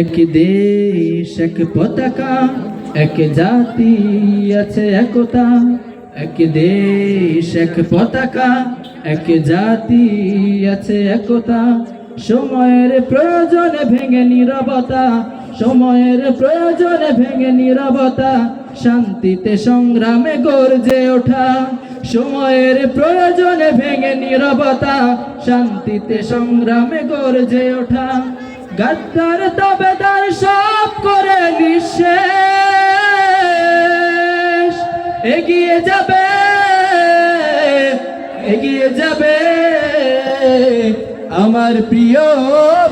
এক দেশ এক পতাকা, এক জাতি আছে একতা। এক দেশ এক পতাকা, এক জাতি আছে একতা। সময়ের প্রয়োজনে ভেঙে নীরবতা, সময়ের প্রয়োজনে ভেঙে নীরবতা, শান্তিতে সংগ্রামে গর্জে ওঠা। সময়ের প্রয়োজনে ভেঙে নীরবতা, শান্তিতে সংগ্রামে গর্জে ওঠা। গাদ্দার দাবেদার সব করে নিঃশেষ, এগিয়ে যাবে, এগিয়ে যাবে আমার প্রিয়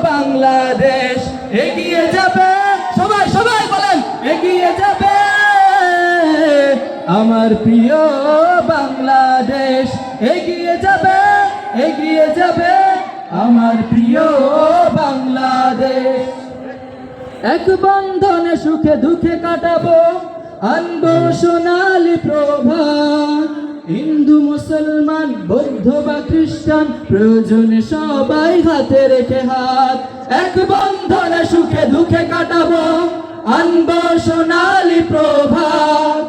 বাংলাদেশ। এগিয়ে যাবে, সবাই সবাই বলেন, এগিয়ে যাবে আমার প্রিয় বাংলাদেশ। এগিয়ে যাবে, এগিয়ে যাবে আমার প্রিয় বাংলাদেশ। এক বন্ধনে সুখে দুঃখে কাটাবো, আনবো সোনালি প্রভাত। হিন্দু মুসলমান বৌদ্ধ বা খ্রিস্টান, প্রয়োজনে সবাই হাতে রেখে হাত। এক বন্ধনে সুখে দুঃখে কাটাবো, আনবো সোনালি প্রভাত।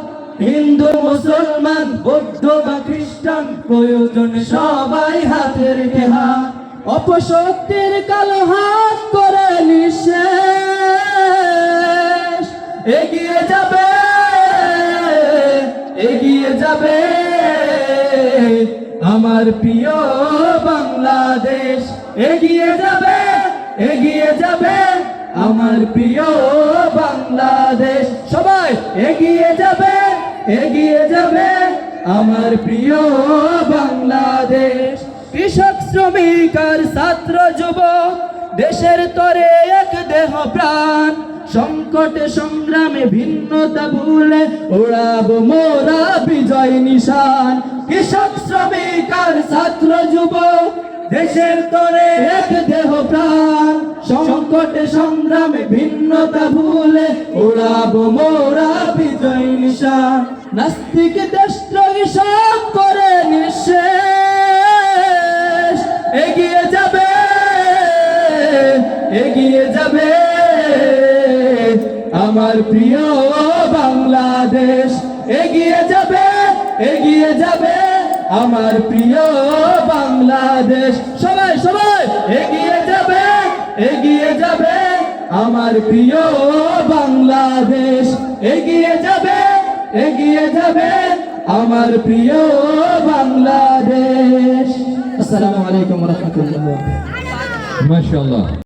হিন্দু মুসলমান বৌদ্ধ বা খ্রিস্টান, প্রয়োজনে সবাই হাতে রেখে হাত। অপশক্তির কালো হাত করে নিঃশেষ, এগিয়ে যাবে, এগিয়ে যাবে আমার প্রিয় বাংলাদেশ। এগিয়ে যাবে, এগিয়ে যাবে আমার প্রিয় বাংলাদেশ। সবাই এগিয়ে যাবে, এগিয়ে যাবে আমার প্রিয় বাংলাদেশ। কৃষক শ্রমিক আর ছাত্র যুবক, দেশের তরে এক দেহ প্রাণ। সংকটে সংগ্রামে ভিন্নতা ভুলে ওড়াবো মোরা বিজয় নিশান। কৃষক শ্রমিক আর ছাত্র যুবক, দেশের তরে এক দেহ প্রাণ। সংকটে সংগ্রামে ভিন্নতা ভুলে ওড়াবো মোরা বিজয় নিশান। নাস্তিক দেশদ্রোহী সব করে নিঃশেষ, এগিয়ে যাবে, এগিয়ে যাবে আমার প্রিয় বাংলাদেশ। এগিয়ে যাবে, এগিয়ে যাবে আমার প্রিয় বাংলাদেশ। সবাই সবাই এগিয়ে যাবে, এগিয়ে যাবে আমার প্রিয় বাংলাদেশ। এগিয়ে যাবে, এগিয়ে যাবে আমার প্রিয় বাংলাদেশ। আসসালামু আলাইকুম ওয়া রাহমাতুল্লাহ। মাশাআল্লাহ।